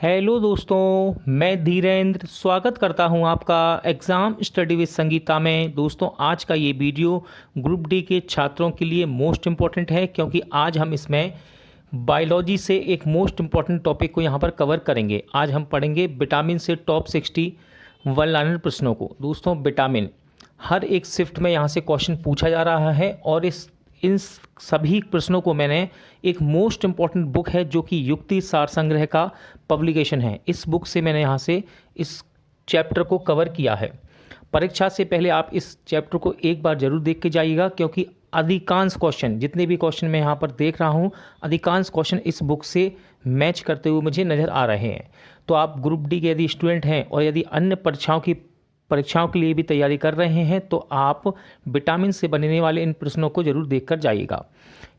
Hello दोस्तों, मैं धीरेन्द्र स्वागत करता हूं आपका एग्ज़ाम स्टडी विद संगीता में। दोस्तों, आज का ये वीडियो ग्रुप डी के छात्रों के लिए मोस्ट इम्पॉर्टेंट है, क्योंकि आज हम इसमें बायोलॉजी से एक मोस्ट इम्पॉर्टेंट टॉपिक को यहाँ पर कवर करेंगे। आज हम पढ़ेंगे विटामिन से टॉप 60 वन लाइनर प्रश्नों को। दोस्तों, विटामिन हर एक शिफ्ट में यहाँ से क्वेश्चन पूछा जा रहा है और इन सभी प्रश्नों को मैंने एक मोस्ट इम्पॉर्टेंट बुक है जो कि युक्ति सार संग्रह का पब्लिकेशन है, इस बुक से मैंने यहाँ से इस चैप्टर को कवर किया है। परीक्षा से पहले आप इस चैप्टर को एक बार जरूर देख के जाइएगा, क्योंकि अधिकांश क्वेश्चन, जितने भी क्वेश्चन मैं यहाँ पर देख रहा हूँ, अधिकांश क्वेश्चन इस बुक से मैच करते हुए मुझे नज़र आ रहे हैं। तो आप ग्रुप डी के यदि स्टूडेंट हैं और यदि अन्य परीक्षाओं के लिए भी तैयारी कर रहे हैं तो आप विटामिन से बनने वाले इन प्रश्नों को जरूर देखकर जाइएगा।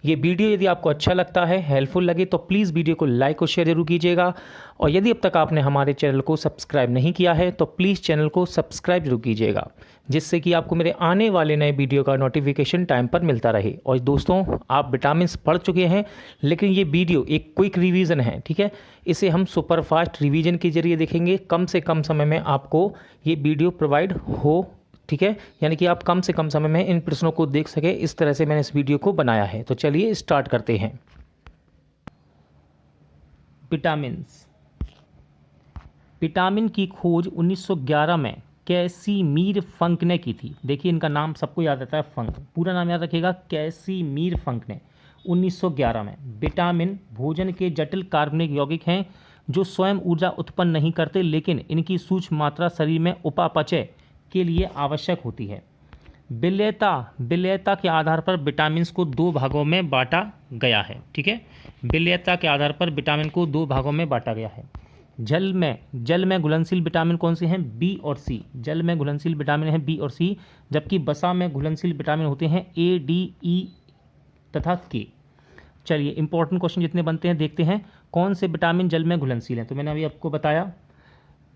ये वीडियो यदि आपको अच्छा लगता है, हेल्पफुल लगे, तो प्लीज़ वीडियो को लाइक और शेयर जरूर कीजिएगा। और यदि अब तक आपने हमारे चैनल को सब्सक्राइब नहीं किया है तो प्लीज़ चैनल को सब्सक्राइब जरूर कीजिएगा, जिससे कि आपको मेरे आने वाले नए वीडियो का नोटिफिकेशन टाइम पर मिलता रहे। और दोस्तों, आप विटामिन पढ़ चुके हैं, लेकिन ये वीडियो एक क्विक रिवीजन है, ठीक है। इसे हम सुपर फास्ट रिवीजन के जरिए देखेंगे, कम से कम समय में आपको ये वीडियो प्रोवाइड हो, ठीक है। यानी कि आप कम से कम समय में इन प्रश्नों को देख सके, इस तरह से मैंने इस वीडियो को बनाया है। तो चलिए स्टार्ट करते हैं। विटामिन की खोज 1911 में कैसिमीर फंक ने की थी। देखिए, इनका नाम सबको याद रहता है, फंक, पूरा नाम याद रखिएगा, कैसिमीर फंक ने 1911 में। विटामिन भोजन के जटिल कार्बनिक यौगिक हैं जो स्वयं ऊर्जा उत्पन्न नहीं करते, लेकिन इनकी सूक्ष्म मात्रा शरीर में उपापचय के लिए आवश्यक होती है। विलेयता के आधार पर विटामिन को दो भागों में बांटा गया है, ठीक है। विलेयता के आधार पर विटामिन को दो भागों में बांटा गया है। जल में घुलनशील विटामिन कौन से हैं? बी और सी। जल में घुलनशील विटामिन हैं बी और सी, जबकि वसा में घुलनशील विटामिन होते हैं ए, डी, ई तथा के। चलिए, इंपॉर्टेंट क्वेश्चन जितने बनते हैं देखते हैं। कौन से विटामिन जल में घुलनशील हैं? तो मैंने अभी आपको बताया,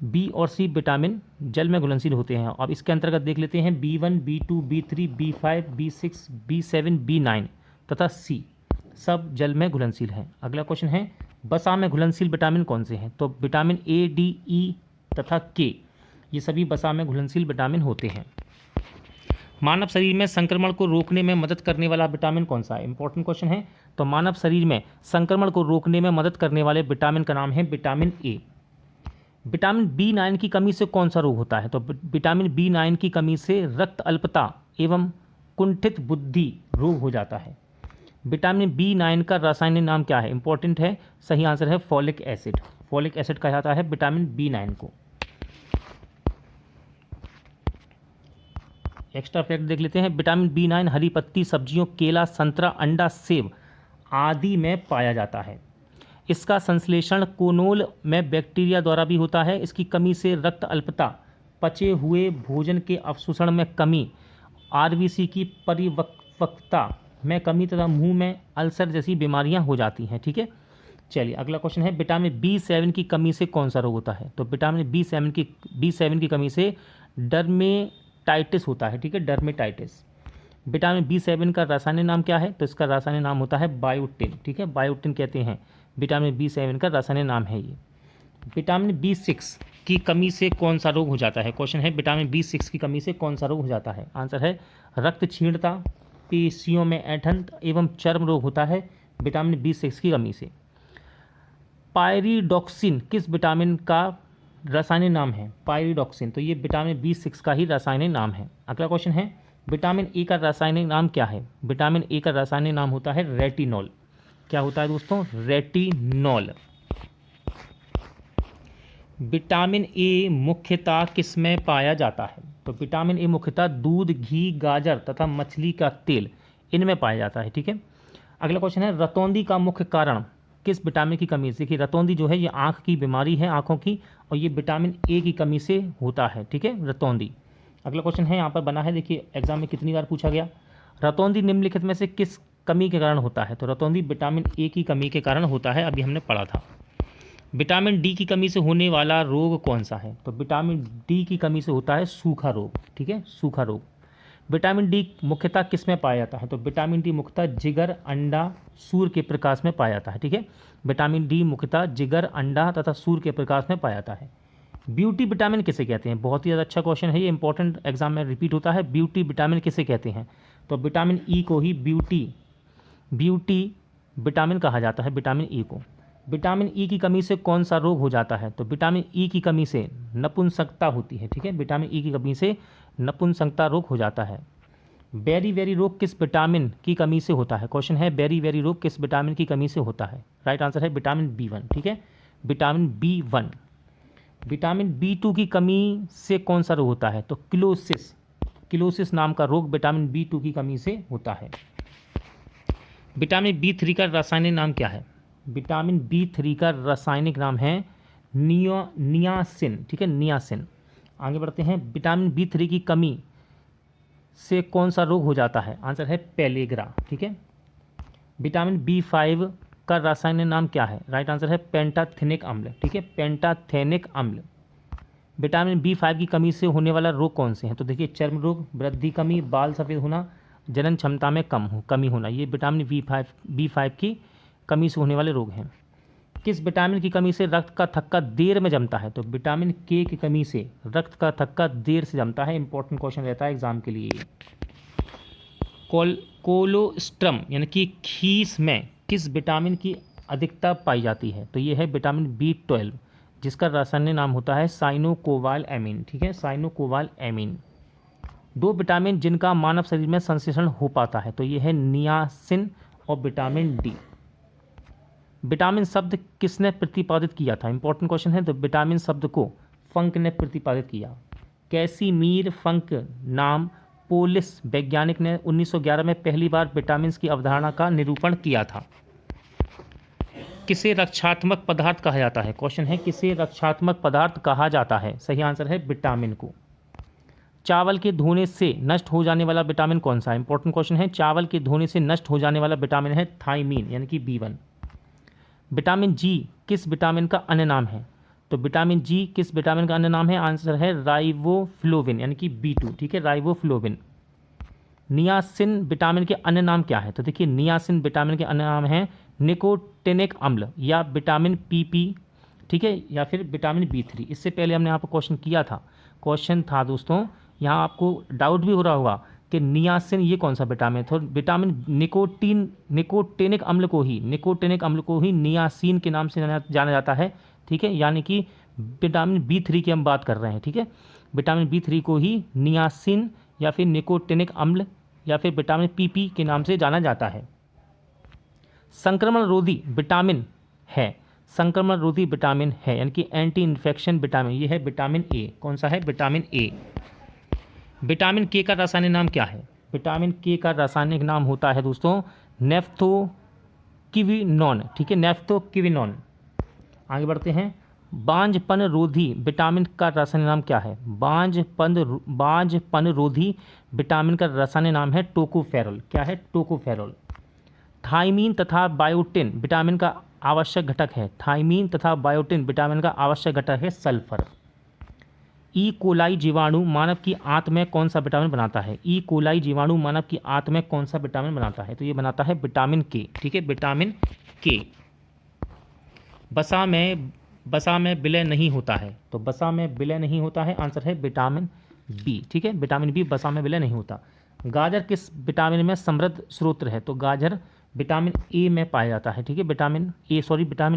बी और सी विटामिन जल में घुलनशील होते हैं। अब इसके अंतर्गत देख लेते हैं B1, B2, B3, B5, B6, B7, B9 तथा सी, सब जल में घुलनशील हैं। अगला क्वेश्चन है, वसा में घुलनशील विटामिन कौन से हैं? तो विटामिन ए, डी, ई तथा के, ये सभी वसा में घुलनशील विटामिन होते हैं। मानव शरीर में संक्रमण को रोकने में मदद करने वाला विटामिन कौन सा है? इंपॉर्टेंट क्वेश्चन है। तो मानव शरीर में संक्रमण को रोकने में मदद करने वाले विटामिन का नाम है विटामिन ए। विटामिन B9 की कमी से कौन सा रोग होता है? तो विटामिन B9 की कमी से रक्त अल्पता एवं कुंठित बुद्धि रोग हो जाता है। विटामिन B9 का रासायनिक नाम क्या है? इंपॉर्टेंट है, सही आंसर है फॉलिक एसिड। फॉलिक एसिड कहा जाता है विटामिन B9 को। एक्स्ट्रा फैक्ट देख लेते हैं। विटामिन B9 हरी पत्ती सब्जियों, केला, संतरा, अंडा, सेब आदि में पाया जाता है। इसका संश्लेषण कोनोल में बैक्टीरिया द्वारा भी होता है। इसकी कमी से रक्त अल्पता, पचे हुए भोजन के अवशोषण में कमी, RBC की परिपक्वता में कमी तथा मुंह में अल्सर जैसी बीमारियां हो जाती हैं, ठीक है। चलिए, अगला क्वेश्चन है, विटामिन B7 की कमी से कौन सा रोग होता है? तो विटामिन B7 की कमी से डर्मेटाइटिस होता है, ठीक है, डर्मेटाइटिस। विटामिन B7 का रासायनिक नाम क्या है? तो इसका रासायनिक नाम होता है बायोटिन, ठीक है, बायोटिन कहते हैं विटामिन B7 का रासायनिक नाम है ये। विटामिन B6 की कमी से कौन सा रोग हो जाता है? क्वेश्चन है, विटामिन B6 की कमी से कौन सा रोग हो जाता है? आंसर है रक्त क्षीणता, पेशियों में ऐंठन एवं चर्म रोग होता है विटामिन B6 की कमी से। पायरिडॉक्सिन किस विटामिन का रासायनिक नाम है? पायरिडॉक्सिन, तो ये विटामिन B6 का ही रासायनिक नाम है। अगला क्वेश्चन है, विटामिन ए का रासायनिक नाम क्या है? विटामिन ए का रासायनिक नाम होता है रेटिनॉल। क्या होता है दोस्तों? रेटिनॉल। विटामिन ए मुख्यतः किस में पाया जाता है? तो विटामिन ए मुख्यतः दूध, घी, गाजर तथा मछली का तेल, इनमें पाया जाता है, ठीक है। अगला क्वेश्चन है, रतौंधी का मुख्य कारण किस विटामिन की कमी से? देखिए, रतौंधी जो है ये आँख की बीमारी है, आँखों की, और ये विटामिन ए की कमी से होता है, ठीक है, रतौंधी। अगला क्वेश्चन है, यहाँ पर बना है, देखिए एग्जाम में कितनी बार पूछा गया, रतौंधी निम्नलिखित में से किस कमी के कारण होता है? तो रतौंधी विटामिन ए की कमी के कारण होता है, अभी हमने पढ़ा था। विटामिन डी की कमी से होने वाला रोग कौन सा है? तो विटामिन डी की कमी से होता है सूखा रोग, ठीक है, सूखा रोग। विटामिन डी मुख्यतः किस में पाया जाता है? तो विटामिन डी मुख्यतः जिगर, अंडा, सूर्य के प्रकाश में पाया जाता है। ठीक है, विटामिन डी मुख्यतः जिगर, अंडा तथा सूर्य के प्रकाश में पाया जाता है। ब्यूटी विटामिन किसे कहते हैं? बहुत ही ज़्यादा अच्छा क्वेश्चन है, ये इंपॉर्टेंट एग्जाम में रिपीट होता है। ब्यूटी विटामिन किसे कहते हैं? तो विटामिन ई को ही ब्यूटी विटामिन कहा जाता है, विटामिन ई को। विटामिन ई की कमी से कौन सा रोग हो जाता है? तो विटामिन ई की कमी से नपुंसकता होती है। ठीक है, विटामिन ई की कमी से नपुंसकता रोग हो जाता है। बेरी रोग किस विटामिन की कमी से होता है? क्वेश्चन है, बेरी रोग किस विटामिन की कमी से होता है? राइट आंसर है विटामिन B1। ठीक है, विटामिन B1। विटामिन B2 की कमी से कौन सा रोग होता है? तो किलोसिस नाम का रोग विटामिन B2 की कमी से होता है। विटामिन B3 का रासायनिक नाम क्या है? विटामिन B3 का रासायनिक नाम है नियासिन। ठीक है, नियासिन। आगे बढ़ते हैं, विटामिन B3 की कमी से कौन सा रोग हो जाता है? आंसर है पेलेग्रा। ठीक है, विटामिन B5 का रासायनिक नाम क्या है? राइट आंसर है पेंटाथेनिक अम्ल। ठीक है, पेंटाथेनिक अम्ल। विटामिन B5 की कमी से होने वाला रोग कौन से हैं? तो देखिए, चर्म रोग, वृद्धि कमी, बाल सफ़ेद होना, जनन क्षमता में कमी होना, ये विटामिन B5 की कमी से होने वाले रोग हैं। किस विटामिन की कमी से रक्त का थक्का देर में जमता है? तो विटामिन K की कमी से रक्त का थक्का देर से जमता है। इंपॉर्टेंट क्वेश्चन रहता है एग्जाम के लिए। कोलोस्ट्रम यानी कि खीस में किस विटामिन की अधिकता पाई जाती है? तो ये है विटामिन B12, जिसका रासायनिक नाम होता है साइनोकोबालएमीन। ठीक है, साइनोकोबालएमीन। दो विटामिन जिनका मानव शरीर में संश्लेषण हो पाता है, तो ये है नियासिन और विटामिन डी। विटामिन शब्द किसने प्रतिपादित किया था? इंपॉर्टेंट क्वेश्चन है। तो विटामिन शब्द को फंक ने प्रतिपादित किया। कैसीमीर फंक नाम पोलिस वैज्ञानिक ने 1911 में पहली बार विटामिन की अवधारणा का निरूपण किया था। किसे रक्षात्मक पदार्थ कहा जाता है? क्वेश्चन है, किसे रक्षात्मक पदार्थ कहा जाता है? सही आंसर है विटामिन को। चावल के धोने से नष्ट हो जाने वाला विटामिन कौन सा है? इंपॉर्टेंट क्वेश्चन है। चावल के धोने से नष्ट हो जाने वाला विटामिन है थायमीन यानी कि B1। विटामिन जी किस विटामिन का अन्य नाम है? तो विटामिन जी किस विटामिन का अन्य नाम है? आंसर है राइबोफ्लोविन यानी कि B2। ठीक है, राइबोफ्लोविन। नियासिन विटामिन के अन्य नाम क्या है? तो देखिए, नियासिन विटामिन के अन्य नाम है निकोटिनिक अम्ल या विटामिन PP। ठीक है, या फिर विटामिन B3। इससे पहले हमने यहाँ पर क्वेश्चन किया था, क्वेश्चन था दोस्तों, यहाँ आपको डाउट भी हो रहा होगा कि नियासिन ये कौन सा विटामिन है। तो विटामिन निकोटिनिक अम्ल को ही नियासिन के नाम से जाना जाता है। ठीक है, यानी कि विटामिन B3 की हम बात कर रहे हैं। ठीक है, विटामिन B3 को ही नियासिन या फिर निकोटिनिक अम्ल या फिर विटामिन PP के नाम से जाना जाता है। संक्रमण रोधी विटामिन है, संक्रमण रोधी विटामिन है यानी कि एंटी इन्फेक्शन विटामिन, ये है विटामिन A। कौन सा है? Vitamin A। विटामिन K का रासायनिक नाम क्या है? विटामिन K का रासायनिक नाम होता है दोस्तों नेफ्थोक्विनोन। ठीक है, नेफ्थोक्विनोन। आगे बढ़ते हैं, बांझपन रोधी विटामिन का रासायनिक नाम क्या है? बांझपन रोधी विटामिन का रासायनिक नाम है टोकोफेरोल। क्या है? टोकोफेरोल। थायमीन तथा बायोटिन विटामिन का आवश्यक घटक है। थायमीन तथा बायोटिन विटामिन का आवश्यक घटक है सल्फर। ई कोलाई जीवाणु मानव की आंत में कौन सा विटामिन बनाता है? ई कोलाई जीवाणु मानव की आंत में कौन सा विटामिन बनाता है? तो ये बनाता है विटामिन K। ठीक है, विटामिन K। बसा में विलय नहीं होता है, तो बसा में विलय नहीं होता है, आंसर है विटामिन B। ठीक है, विटामिन B बसा में विलय नहीं होता। गाजर किस विटामिन में समृद्ध स्रोत है? तो गाजर विटामिन A में पाया जाता है। ठीक है, विटामिन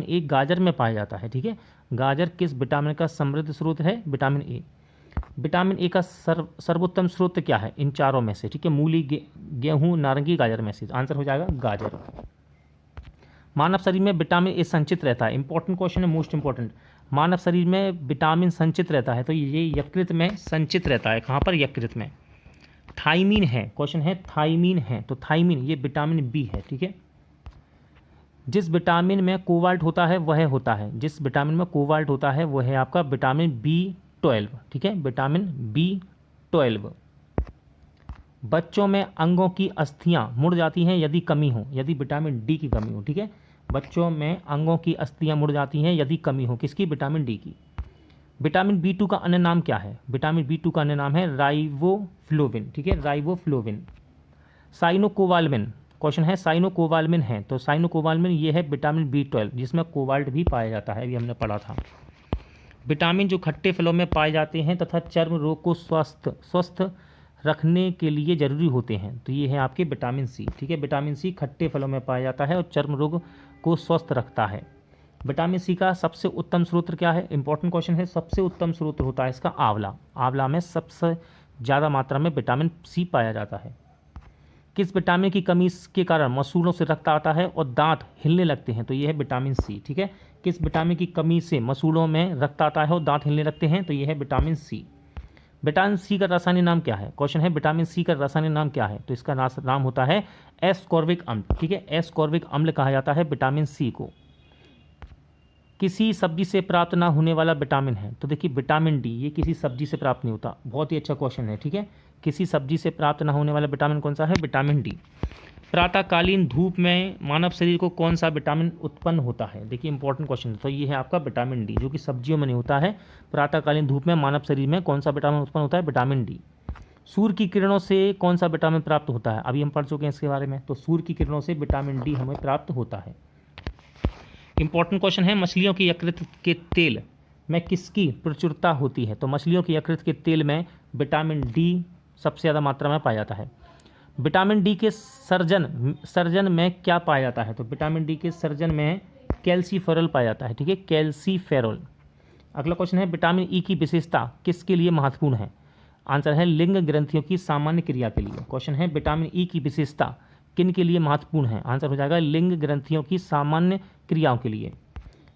A गाजर में पाया जाता है। ठीक है, गाजर किस विटामिन का समृद्ध स्रोत है? Vitamin A। विटामिन A का सर्वोत्तम स्रोत क्या है इन चारों में से? ठीक है, मूली, गेहूं, नारंगी, गाजर में से आंसर हो जाएगा गाजर। मानव शरीर में विटामिन A संचित रहता है। इंपॉर्टेंट क्वेश्चन है, मोस्ट इंपॉर्टेंट। मानव शरीर में विटामिन संचित रहता है, तो ये यकृत में संचित रहता है। कहाँ पर? यकृत में। थायमीन है, क्वेश्चन है थायमीन है, तो थायमीन ये विटामिन B है। ठीक है, जिस विटामिन में कोबाल्ट होता है वह होता है, जिस विटामिन में कोबाल्ट होता है वह है आपका विटामिन B12। ठीक है, विटामिन B12। बच्चों में अंगों की अस्थियां मुड़ जाती हैं यदि कमी हो, यदि विटामिन D की कमी हो। ठीक है, बच्चों में अंगों की अस्थियां मुड़ जाती हैं यदि कमी हो, किसकी? विटामिन D की। विटामिन B2 का अन्य नाम क्या है? विटामिन B2 का अन्य नाम है राइबोफ्लोविन, ठीक है, राइबोफ्लोविन। साइनोकोबाल्मिन, क्वेश्चन है साइनोकोबाल्मिन है, तो साइनोकोबाल्मिन ये है विटामिन B12 जिसमें कोबाल्ट भी पाया जाता है, अभी हमने पढ़ा था। विटामिन जो खट्टे फलों में पाए जाते हैं तथा चर्म रोग को स्वस्थ रखने के लिए जरूरी होते हैं, तो ये है आपके विटामिन सी, ठीक है। विटामिन सी खट्टे फलों में पाया जाता है और चर्म रोग को स्वस्थ रखता है। विटामिन सी का सबसे उत्तम स्रोत क्या है? इंपॉर्टेंट क्वेश्चन है। सबसे उत्तम स्रोत होता है इसका आंवला। आंवला में सबसे ज़्यादा मात्रा में विटामिन सी पाया जाता है। किस विटामिन की कमी के कारण मसूड़ों से रक्त आता है और दांत हिलने लगते हैं? तो ये है विटामिन सी, ठीक है। किस विटामिन की कमी से मसूड़ों में रक्त आता है और दांत हिलने लगते हैं? तो ये है विटामिन सी। विटामिन सी का रासायनिक नाम क्या है? क्वेश्चन है विटामिन सी का रासायनिक नाम क्या है? तो इसका नाम होता है एस्कॉर्बिक अम्ल, ठीक है। एस्कॉर्बिक अम्ल कहा जाता है विटामिन सी को। किसी सब्जी से प्राप्त ना होने वाला विटामिन है? तो देखिए विटामिन डी, ये किसी सब्जी से प्राप्त नहीं होता। बहुत ही अच्छा क्वेश्चन है, ठीक है। किसी सब्जी से प्राप्त ना होने वाला विटामिन कौन सा है? Vitamin D. प्रातःकालीन धूप में मानव शरीर को कौन सा विटामिन उत्पन्न होता है? देखिए इंपॉर्टेंट क्वेश्चन है। तो ये है आपका विटामिन डी, जो कि सब्जियों में नहीं होता है। प्रातःकालीन धूप में मानव शरीर में कौन सा विटामिन उत्पन्न होता है? Vitamin D. सूर्य की किरणों से कौन सा विटामिन प्राप्त होता है? अभी हम पढ़ चुके हैं इसके बारे में। तो सूर्य की किरणों से विटामिन डी हमें प्राप्त होता है। इंपॉर्टेंट क्वेश्चन है, मछलियों की यकृत के तेल में किसकी प्रचुरता होती है? तो मछलियों की यकृत के तेल में विटामिन डी सबसे ज़्यादा मात्रा में पाया जाता है। विटामिन डी के सर्जन में क्या पाया जाता है? तो विटामिन डी के सर्जन में कैल्सीफेरॉल पाया जाता है, ठीक है, कैल्सीफेरॉल। अगला क्वेश्चन है, विटामिन ई की विशेषता किसके लिए महत्वपूर्ण है? आंसर है लिंग ग्रंथियों की सामान्य क्रिया के लिए। क्वेश्चन है, विटामिन ई की विशेषता किन के लिए महत्वपूर्ण है? आंसर हो जाएगा लिंग ग्रंथियों की सामान्य क्रियाओं के लिए।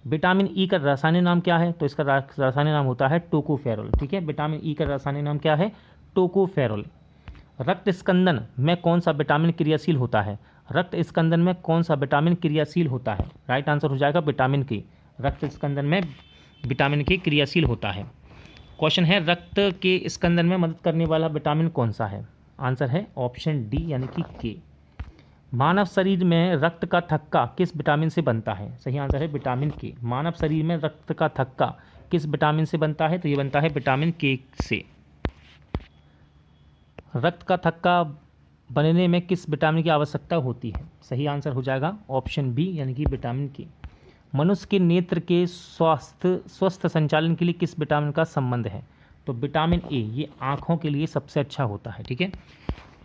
विटामिन ई का रासायनिक नाम क्या है? तो इसका रासायनिक नाम होता है टोकोफेरॉल, ठीक है। विटामिन ई का रासायनिक नाम क्या है? टोकोफेरॉल। रक्त स्कंदन में कौन सा विटामिन क्रियाशील होता है? रक्त स्कंदन में कौन सा विटामिन क्रियाशील होता है? राइट आंसर हो जाएगा विटामिन के। रक्त स्कंदन में विटामिन के क्रियाशील होता है। क्वेश्चन है, रक्त के स्कंदन में मदद करने वाला विटामिन कौन सा है? आंसर है ऑप्शन डी यानी कि के। मानव शरीर में रक्त का थक्का किस विटामिन से बनता है? सही आंसर है विटामिन के। मानव शरीर में रक्त का थक्का किस विटामिन से बनता है? तो ये बनता है विटामिन के से। रक्त का थक्का बनने में किस विटामिन की आवश्यकता होती है? सही आंसर हो जाएगा ऑप्शन बी यानी कि विटामिन के। मनुष्य के नेत्र के स्वस्थ संचालन के लिए किस विटामिन का संबंध है? तो विटामिन ए, ये आँखों के लिए सबसे अच्छा होता है, ठीक है।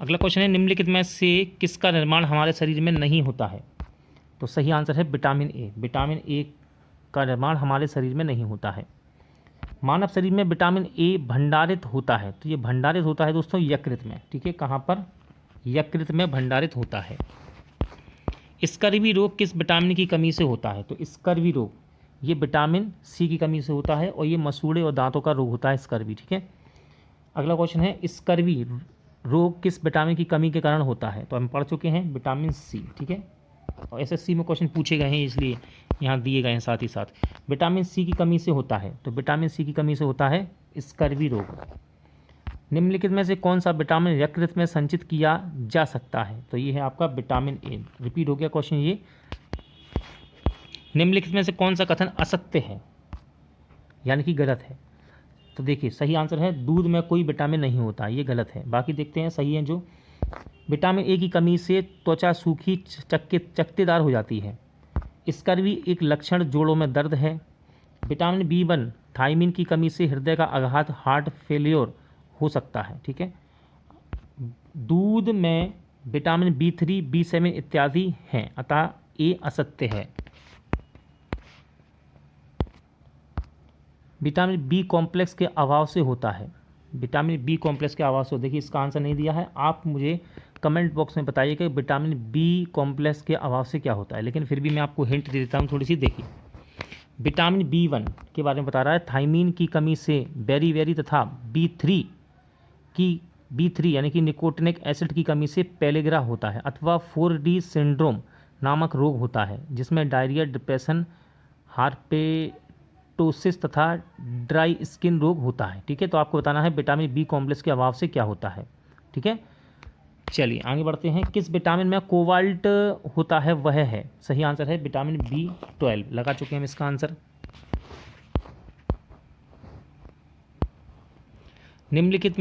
अगला क्वेश्चन है, निम्नलिखित में से किसका निर्माण हमारे शरीर में नहीं होता है? तो सही आंसर है विटामिन ए। विटामिन ए का निर्माण हमारे शरीर में नहीं होता है। मानव शरीर में विटामिन ए भंडारित होता है, तो ये भंडारित होता है दोस्तों यकृत में, ठीक है। कहाँ पर? यकृत में भंडारित होता है। स्कर्वी रोग किस विटामिन की कमी से होता है? तो स्कर्वी रोग ये विटामिन सी की कमी से होता है और ये मसूड़े और दांतों का रोग होता है स्कर्वी, ठीक है। अगला क्वेश्चन है, स्कर्वी रोग किस विटामिन की कमी के कारण होता है? तो हम पढ़ चुके हैं विटामिन सी, ठीक है। और एसएससी में क्वेश्चन पूछे गए हैं इसलिए यहाँ दिए गए हैं साथ ही साथ। विटामिन सी की कमी से होता है, तो विटामिन सी की कमी से होता है स्कर्वी रोग। निम्नलिखित में से कौन सा विटामिन यकृत में संचित किया जा सकता है? तो ये है आपका विटामिन ए। रिपीट हो गया क्वेश्चन ये। निम्नलिखित में से कौन सा कथन असत्य है यानी कि गलत है? तो देखिए सही आंसर है दूध में कोई विटामिन नहीं होता, ये गलत है। बाकी देखते हैं सही है जो। विटामिन ए की कमी से त्वचा सूखी चकत्तेदार हो जाती है। स्कर्वी एक लक्षण, जोड़ों में दर्द है। विटामिन B1 थायमिन की कमी से हृदय का आघात, हार्ट फेलियर हो सकता है, ठीक है। दूध में विटामिन B3 B7 इत्यादि हैं, अतः ए असत्य है। विटामिन बी कॉम्प्लेक्स के अभाव से होता है। विटामिन बी कॉम्प्लेक्स के अभाव से, देखिए इसका आंसर नहीं दिया है, आप मुझे कमेंट बॉक्स में बताइए कि विटामिन बी कॉम्प्लेक्स के अभाव से क्या होता है। लेकिन फिर भी मैं आपको हिंट दे देता हूँ थोड़ी सी। देखिए विटामिन B1 के बारे में बता रहा है, थायमीन की कमी से बेरीबेरी तथा B3 यानी कि निकोटिनिक एसिड की कमी से पेलेग्रा होता है, अथवा 4D सिंड्रोम नामक रोग होता है जिसमें डायरिया, डिप्रेशन, हार्पेटोसिस तथा ड्राई स्किन रोग होता है, ठीक है। तो आपको बताना है विटामिन बी कॉम्प्लेक्स के अभाव से क्या होता है, ठीक है। चलिए आगे बढ़ते हैं। किस विटामिन में कोबाल्ट होता है वह है? सही आंसर है विटामिन B12। लगा चुके हैं हम इसका आंसर। निम्नलिखित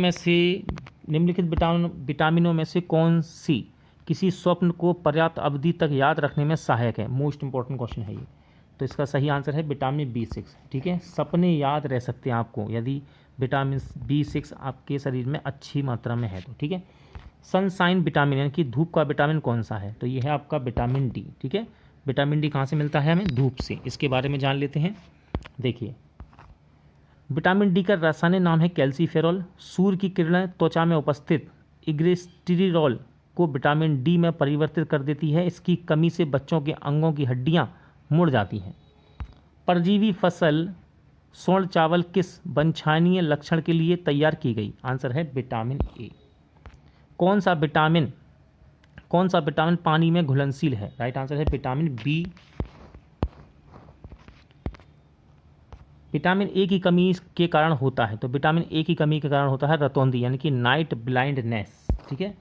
विटामिनों में से कौन सी किसी स्वप्न को पर्याप्त अवधि तक याद रखने में सहायक है? मोस्ट इंपॉर्टेंट क्वेश्चन है ये। तो इसका सही आंसर है विटामिन B6। ठीक है, सपने याद रह सकते हैं आपको यदि विटामिन B6 आपके शरीर में अच्छी मात्रा में है तो। ठीक है, सनसाइन विटामिन यानी कि धूप का विटामिन कौन सा है? तो ये है आपका विटामिन डी। ठीक है, विटामिन डी कहाँ से मिलता है हमें? धूप से। इसके बारे में जान लेते हैं। देखिए, विटामिन डी का रासायनिक नाम है कैल्सीफेरॉल। सूर्य की किरणें त्वचा में उपस्थित इग्रेस्टिरिडोल को विटामिन डी में परिवर्तित कर देती है। इसकी कमी से बच्चों के अंगों की हड्डियां मुड़ जाती हैं। परजीवी फसल स्वर्ण चावल किस वंशाणीय लक्षण के लिए तैयार की गई? आंसर है विटामिन ए। कौन सा विटामिन पानी में घुलनशील है? राइट आंसर है विटामिन बी। विटामिन ए की कमी के कारण होता है, तो विटामिन ए की कमी के कारण होता है रतौंधी यानी कि नाइट ब्लाइंडनेस। ठीक है,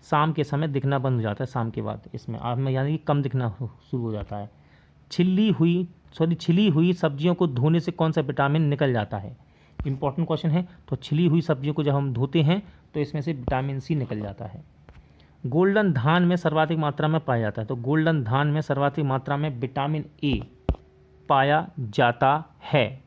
शाम के समय दिखना बंद हो जाता है, शाम के बाद इसमें आप में यानी कि कम दिखना शुरू हो जाता है। छिली हुई सब्जियों को धोने से कौन सा विटामिन निकल जाता है? इंपॉर्टेंट क्वेश्चन है। तो छिली हुई सब्जियों को जब हम धोते हैं तो इसमें से विटामिन सी निकल जाता है। गोल्डन धान में सर्वाधिक मात्रा में पाया जाता है, तो गोल्डन धान में सर्वाधिक मात्रा में विटामिन ए पाया जाता है।